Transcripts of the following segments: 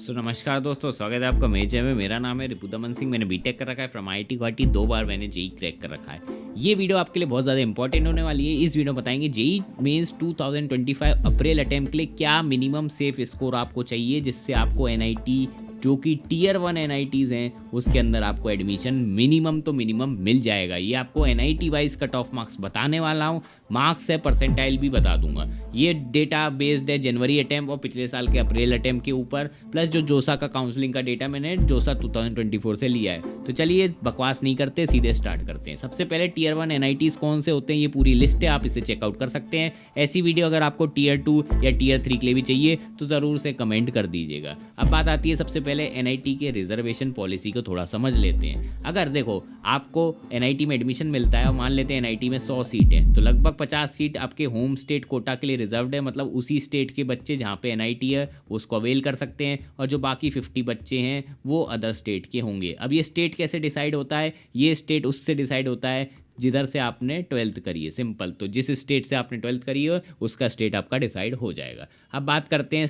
नमस्कार दोस्तों, स्वागत है आपका मेरे चैनल में। मेरा नाम है रिपुदमन सिंह। मैंने बीटेक कर रखा है फ्रॉम आईआईटी गुवाहाटी। 2 बार मैंने जेई क्रैक कर रखा है। ये वीडियो आपके लिए बहुत ज़्यादा इंपॉर्टेंट होने वाली है। इस वीडियो में बताएंगे जेई मेंस 2025 अप्रैल अटेम्प्ट के लिए क्या मिनिमम सेफ स्कोर आपको चाहिए, जिससे आपको एनआईटी जो कि टीयर 1 एनआईटीज़ हैं उसके अंदर आपको एडमिशन मिनिमम तो मिनिमम मिल जाएगा। ये आपको NIT wise cut off marks बताने वाला हूँ। मार्क्स है, परसेंटाइल भी बता दूंगा। ये डेटा बेस्ड है जनवरी अटेम्प्ट और पिछले साल के अप्रैल अटेम्प्ट के ऊपर, प्लस जो जोसा का काउंसलिंग का डेटा मैंने जोसा 2024 से लिया है। तो चलिए बकवास नहीं करते, सीधे स्टार्ट करते हैं। सबसे पहले टीयर 1 एनआईटीज़ कौन से होते हैं, ये पूरी लिस्ट है, आप इसे चेकआउट कर सकते हैं। ऐसी वीडियो अगर आपको टीयर 2 या टीयर 3 के लिए भी चाहिए तो ज़रूर से कमेंट कर दीजिएगा। अब बात आती है सबसे पहले एनआईटी के रिजर्वेशन पॉलिसी को थोड़ा समझ लेते हैं। अगर देखो आपको एनआईटी में एडमिशन मिलता है और मान लेते हैं एनआईटी में 100 सीट है, तो लगभग 50 सीट आपके होम स्टेट कोटा के लिए रिजर्व्ड है। मतलब उसी स्टेट के बच्चे जहाँ पे एनआईटी है उसको अवेल कर सकते हैं, और जो बाकी 50 बच्चे हैं वो अदर स्टेट के होंगे। अब ये स्टेट कैसे डिसाइड होता है? ये स्टेट उससे डिसाइड होता है जिधर से आपने 12th करी है। सिंपल, तो जिस स्टेट से आपने 12th करी है उसका स्टेट आपका डिसाइड हो जाएगा। अब बात करते हैं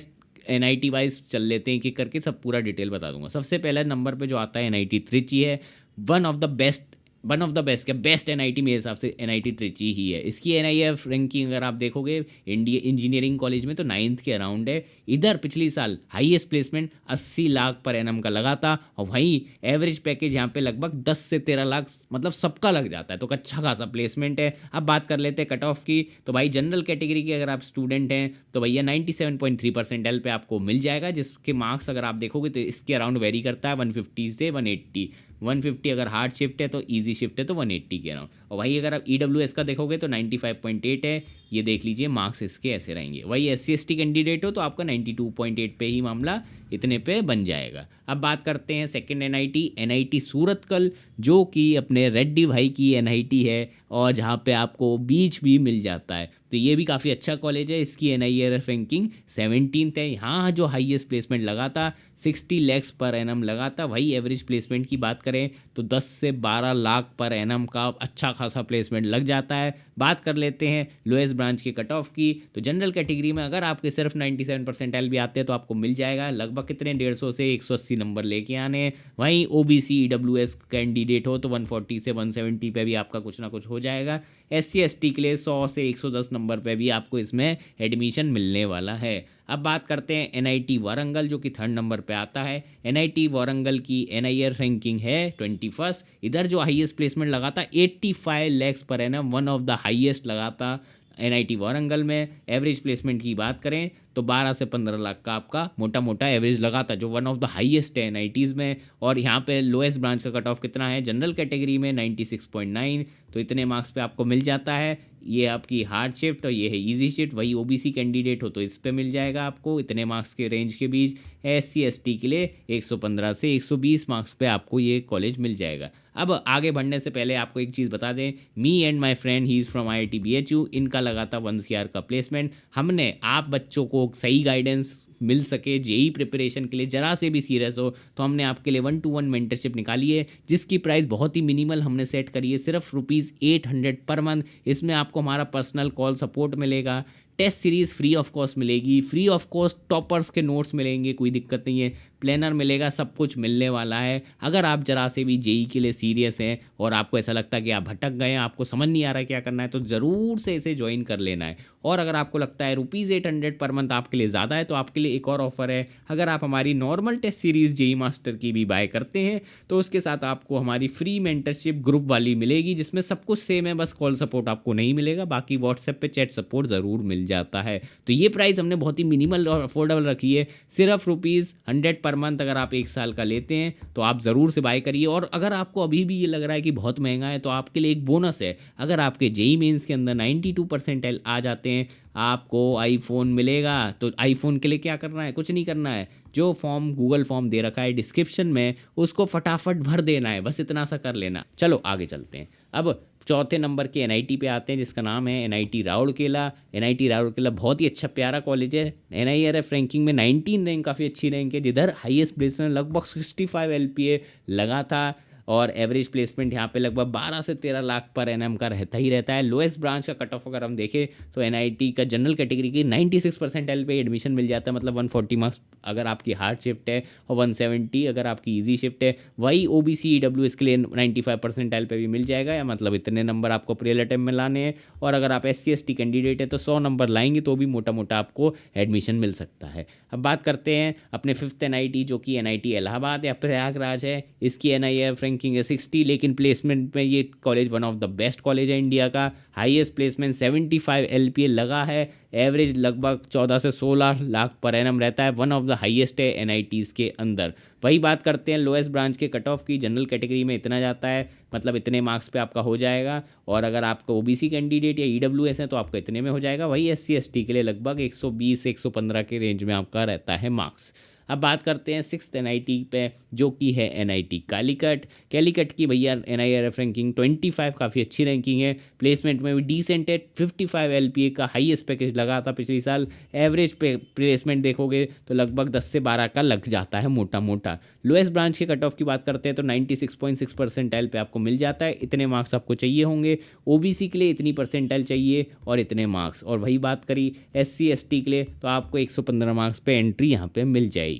एनआईटी वाइज, चल लेते हैं कि करके सब पूरा डिटेल बता दूंगा। सबसे पहले नंबर पे जो आता है एनआईटी त्रिची है। वन ऑफ द बेस्ट क्या बेस्ट एनआईटी मेरे हिसाब से एनआईटी त्रिची ही है। इसकी एनआईएफ रैंकिंग अगर आप देखोगे इंडिया इंजीनियरिंग कॉलेज में तो 9th के अराउंड है। इधर पिछली साल highest placement 80 lakh per annum का लगा था, और वहीं एवरेज पैकेज यहाँ पे लगभग 10 से 13 लाख मतलब सबका लग जाता है। तो अच्छा खासा प्लेसमेंट है। अब बात कर लेते हैं कट ऑफ की। तो भाई जनरल कैटेगरी के अगर आप स्टूडेंट हैं तो भैया 97.3 परसेंटाइल पे आपको मिल जाएगा, जिसके मार्क्स अगर आप देखोगे तो इसके अराउंड वेरी करता है 150 से 180। 150 अगर हार्ड शिफ्ट है तो इजी शिफ्ट है तो 180 के अराउंड। और वही अगर आप ईडब्ल्यूएस का देखोगे तो 95.8 है। ये देख लीजिए मार्क्स इसके ऐसे रहेंगे। वही SC/ST कैंडिडेट हो तो आपका 92.8 पे ही मामला इतने पे बन जाएगा। अब बात करते हैं सेकंड एनआईटी सूरतकल, जो कि अपने रेड्डी भाई की एनआईटी है और जहाँ पे आपको बीच भी मिल जाता है। तो ये भी काफ़ी अच्छा कॉलेज है। इसकी एनआईआरएफ रैंकिंग 17th है। यहाँ जो हाईएस्ट प्लेसमेंट लगा था 60 lakhs पर एनम लगा था। वही एवरेज प्लेसमेंट की बात करें तो 10 से 12 लाख पर एनम का अच्छा खासा प्लेसमेंट लग जाता है। बात कर लेते हैं लोएस्ट ब्रांच के कट ऑफ की। तो जनरल कैटेगरी में अगर आपके सिर्फ 97 परसेंटाइल भी आते हैं तो आपको मिल जाएगा लगभग कितने 150 से 180 नंबर लेके आने हैं। वहीं ओबीसी ईडब्ल्यूएस कैंडिडेट हो तो 140 से 170 पे भी आपका कुछ ना कुछ हो जाएगा। SC/ST के लिए 100 से 110 नंबर पे भी आपको इसमें एडमिशन मिलने वाला है। अब बात करते हैं एनआईटी वारंगल, जो कि 3rd नंबर पे आता है। एनआईटी वारंगल की एनआईआर रैंकिंग है 21st। इधर जो हाईएस्ट प्लेसमेंट लगा था 85 lakhs per annum, one of the highest लगा था एनआईटी वारंगल में। एवरेज प्लेसमेंट की बात करें तो 12 से 15 लाख का आपका मोटा मोटा एवरेज लगा था, जो वन ऑफ द हाईएस्ट है एनआईटीज़ में। और यहाँ पे लोएस्ट ब्रांच का कट ऑफ कितना है जनरल कैटेगरी में 96.9, तो इतने मार्क्स पे आपको मिल जाता है। ये आपकी हार्ड शिफ्ट और ये है इजी शिफ्ट। वही ओबीसी कैंडिडेट हो तो इस पे मिल जाएगा आपको इतने मार्क्स के रेंज के बीच। SC/ST के लिए 115 से 120 मार्क्स पे आपको ये कॉलेज मिल जाएगा। अब आगे बढ़ने से पहले आपको एक चीज़ बता दें, me and my friend he is from IIT BHU, इनका लगा था 1 CR का प्लेसमेंट। हमने आप बच्चों को सही गाइडेंस मिल सके जेई प्रिपरेशन के लिए, जरा से भी सीरियस हो तो हमने आपके लिए 1-to-1 मेंटरशिप निकाली है, जिसकी प्राइस बहुत ही मिनिमल हमने सेट करी है, सिर्फ ₹800 पर मंथ। इसमें आपको हमारा पर्सनल कॉल सपोर्ट मिलेगा, test series free of cost मिलेगी, फ्री ऑफ कॉस्ट टॉपर्स के नोट्स मिलेंगे, कोई दिक्कत नहीं है, प्लानर मिलेगा, सब कुछ मिलने वाला है। अगर आप जरा से भी जेई के लिए सीरियस हैं और आपको ऐसा लगता है कि आप भटक गए हैं, आपको समझ नहीं आ रहा है क्या करना है, तो ज़रूर से इसे ज्वाइन कर लेना है। और अगर आपको लगता है ₹800 पर मंथ आपके लिए ज़्यादा है तो आपके लिए एक और ऑफर है। अगर आप हमारी normal test series JE master की भी बाय करते हैं तो उसके साथ आपको हमारी फ्री मेंटरशिप ग्रुप वाली मिलेगी, जिसमें सब कुछ सेम है, बस कॉल सपोर्ट आपको नहीं मिलेगा, बाकी व्हाट्सएप पे चैट सपोर्ट ज़रूर मिल जाता है। तो ये प्राइस हमने बहुत ही मिनिमल और अफोर्डेबल रखी है, सिर्फ ₹100 पर मंथ। अगर आप 1 साल का लेते हैं तो आप ज़रूर से बाय करिए। और अगर आपको अभी भी ये लग रहा है कि बहुत महंगा है तो आपके लिए एक बोनस है। अगर आपके जेई मेंस के अंदर 92 परसेंटाइल आ जाते हैं आपको आईफोन मिलेगा। तो आईफोन के लिए क्या करना है? कुछ नहीं करना है, जो फॉर्म गूगल फॉर्म दे रखा है डिस्क्रिप्शन में उसको फटाफट भर देना है, बस इतना सा कर लेना। चलो आगे चलते हैं। अब चौथे नंबर के एनआईटी पे आते हैं, जिसका नाम है एनआईटी राउरकेला। एनआईटी राउरकेला बहुत ही अच्छा प्यारा कॉलेज है। एनआईआरएफ रैंकिंग में 19 रैंक काफ़ी अच्छी रैंक है, जिधर हाईएस्ट प्लेसमेंट लगभग 65 LPA लगा था। और एवरेज प्लेसमेंट यहाँ पे लगभग 12 से 13 लाख पर एनएम का रहता ही रहता है। लोएस्ट ब्रांच का कट ऑफ अगर हम देखें तो एनआईटी का जनरल कैटेगरी की 96 परसेंटाइल पे एडमिशन मिल जाता है, मतलब 140 मार्क्स अगर आपकी हार्ड शिफ्ट है और 170 अगर आपकी ईजी शिफ्ट है। वही ओबीसी ईडब्ल्यूएस के लिए 95 परसेंटाइल पे भी मिल जाएगा, या मतलब इतने नंबर आपको प्री अटेम्प्ट में लाने हैं। और अगर आप SC ST कैंडिडेट है तो 100 नंबर लाएंगे तो भी मोटा मोटा आपको एडमिशन मिल सकता है। अब बात करते हैं अपने फिफ्थ एनआईटी जो कि एनआईटी इलाहाबाद या प्रयागराज है। इसकी एनआईएफ रैंकिंग है 60, लेकिन प्लेसमेंट में ये college one of the best college है इंडिया का। हाईएस्ट प्लेसमेंट 75 LPA लगा है। एवरेज लगभग 14 से 16 लाख पर एनम रहता है। वन ऑफ द हाईएस्ट है एनआईटीज़ के अंदर। वही बात करते हैं लोएस्ट ब्रांच के कट ऑफ की। जनरल कैटेगरी में इतना जाता है, मतलब इतने मार्क्स पे आपका हो जाएगा। और अगर आपका ओबीसी कैंडिडेट या ईडब्ल्यूएस है तो आपका इतने में हो जाएगा। वही SC ST के लिए लगभग 120 से 115 के रेंज में आपका रहता है मार्क्स। अब बात करते हैं सिक्स्थ एनआईटी पे जो कि है एनआईटी कैलीकट की भैया एनआईआरएफ रैंकिंग 25, काफ़ी अच्छी रैंकिंग है। प्लेसमेंट में भी डिसेंट है। 55 LPA का हाईएस्ट पैकेज लगा था पिछले साल। एवरेज पे प्लेसमेंट देखोगे तो लगभग 10 से 12 का लग जाता है मोटा मोटा। लोएस्ट ब्रांच के कट ऑफ की बात करते हैं तो 96.6 परसेंटाइल पे आपको मिल जाता है। इतने मार्क्स आपको चाहिए होंगे। ओबीसी के लिए इतनी परसेंटाइल चाहिए और इतने मार्क्स। और वही बात करी SC ST के लिए तो आपको 115 मार्क्स पे एंट्री यहाँ पे मिल जाएगी।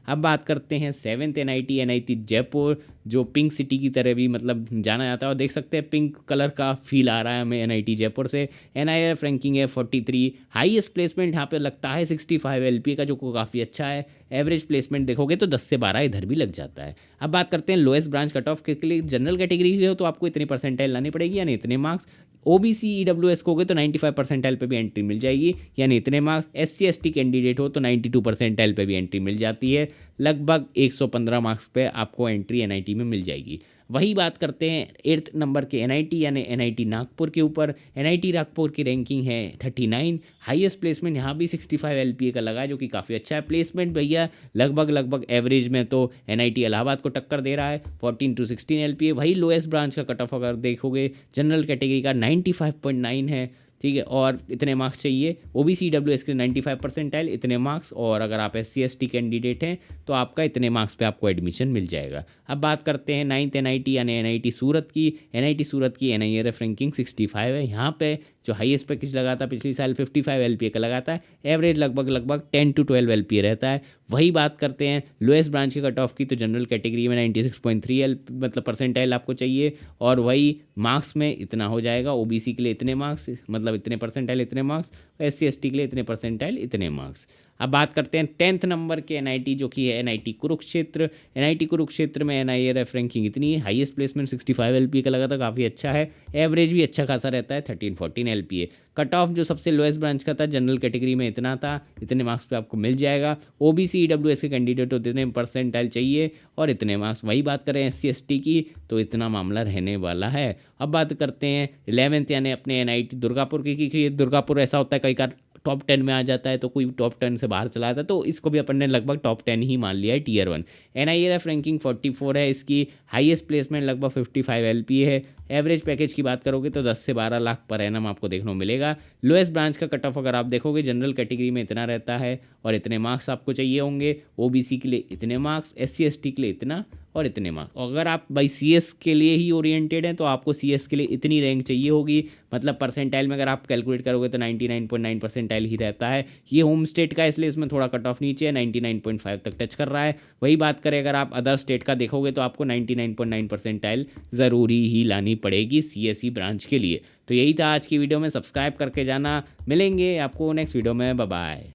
अब बात करते हैं सेवेंथ एनआईटी जयपुर, जो पिंक सिटी की तरह भी मतलब जाना जाता है। और देख सकते हैं पिंक कलर का फील आ रहा है हमें एनआईटी जयपुर से। एनआईआरएफ रैंकिंग है 43। हाईएस्ट प्लेसमेंट यहाँ पे लगता है 65 LPA का, जो काफ़ी अच्छा है। एवरेज प्लेसमेंट देखोगे तो 10 से 12 इधर भी लग जाता है। अब बात करते हैं लोएस्ट ब्रांच कट ऑफ के लिए। जनरल कैटेगरी की हो तो आपको इतनी परसेंटाइल लानी पड़ेगी, यानी इतने मार्क्स। ओबीसी ईडब्ल्यूएस को हो गए तो 95 परसेंटाइल पे भी एंट्री मिल जाएगी, यानी इतने मार्क्स। SC ST कैंडिडेट हो तो 92 परसेंटाइल पे भी एंट्री मिल जाती है। लगभग 115 मार्क्स पे आपको एंट्री एनआईटी में मिल जाएगी। वही बात करते हैं 8th नंबर के एनआईटी यानी एनआईटी नागपुर के ऊपर। एनआईटी नागपुर की रैंकिंग है 39। हाईएस्ट प्लेसमेंट यहाँ भी 65 LPA का लगा है, जो कि काफ़ी अच्छा है। प्लेसमेंट भैया लगभग एवरेज में तो एनआईटी इलाहाबाद को टक्कर दे रहा है, 14 to 16 LPA। वही लोएस्ट ब्रांच का कट ऑफ अगर देखोगे जनरल कैटेगरी का 95.9 है, ठीक है, और इतने मार्क्स चाहिए। ओबीसी ईडब्ल्यूएस के 95 परसेंटाइल, इतने मार्क्स। और अगर आप SC ST कैंडिडेट हैं तो आपका इतने मार्क्स पे आपको एडमिशन मिल जाएगा। अब बात करते हैं 9th एनआईटी यानी एनआईटी सूरत की। एनआईटी सूरत की एनआईआरएफ रैंकिंग 65 है। यहाँ पे जो हाईएस्ट पैकेज लगा था पिछले साल 55 LPA का लगाता है। एवरेज लगभग 10 to 12 LPA रहता है। वही बात करते हैं लोएस्ट ब्रांच के कट ऑफ की, तो जनरल कैटेगरी में 96.3 मतलब परसेंटाइल आपको चाहिए। और वही मार्क्स में इतना हो जाएगा। ओबीसी के लिए इतने मार्क्स, मतलब इतने परसेंटाइल इतने मार्क्स। SC ST के लिए इतने परसेंटाइल इतने मार्क्स। अब बात करते हैं 10th नंबर के एनआईटी जो कि है एनआईटी कुरुक्षेत्र। एनआईटी कुरुक्षेत्र में एनआईआरएफ रैंकिंग इतनी है। हाईएस्ट प्लेसमेंट 65 LPA का लगा था, काफ़ी अच्छा है। एवरेज भी अच्छा खासा रहता है 13-14 LPA। कट ऑफ जो सबसे लोएस्ट ब्रांच का था जनरल कैटेगरी में इतना था, इतने मार्क्स पे आपको मिल जाएगा। ओबीसी ईडब्ल्यूएस के कैंडिडेट हो तो इतने परसेंटाइल चाहिए और इतने मार्क्स। वही बात करें SC ST की तो इतना मामला रहने वाला है। अब बात करते हैं 11th यानी अपने एनआईटी दुर्गापुर की, क्योंकि दुर्गापुर ऐसा होता है कई बार टॉप 10 में आ जाता है तो कोई टॉप 10 से बाहर चला जाता है, तो इसको भी अपन ने लगभग टॉप 10 ही मान लिया है, Tier 1। एनआईआरएफ रैंकिंग 44 है इसकी। हाईएस्ट प्लेसमेंट लगभग 55 LPA है। एवरेज पैकेज की बात करोगे तो 10 से 12 लाख पर एनम आपको देखने को मिलेगा। लोएस्ट ब्रांच का कट ऑफ अगर आप देखोगे जनरल कैटेगरी में इतना रहता है और इतने मार्क्स आपको चाहिए होंगे। ओबीसी के लिए इतने मार्क्स, SC ST के लिए इतना और इतने मार्क्स। अगर आप भाई CS के लिए ही ओरिएंटेड हैं तो आपको CS के लिए इतनी रैंक चाहिए होगी। मतलब परसेंटाइल में अगर आप कैलकुलेट करोगे तो 99.9 परसेंटाइल ही रहता है। ये होम स्टेट का इसलिए इसमें थोड़ा कट ऑफ नीचे है, 99.5 तक टच कर रहा है। वही बात करें अगर आप अदर स्टेट का देखोगे तो आपको 99.9 परसेंटाइल ज़रूरी ही लानी पड़ेगी CSE ब्रांच के लिए। तो यही था आज की वीडियो में। सब्सक्राइब करके जाना। मिलेंगे आपको नेक्स्ट वीडियो में। Bye bye.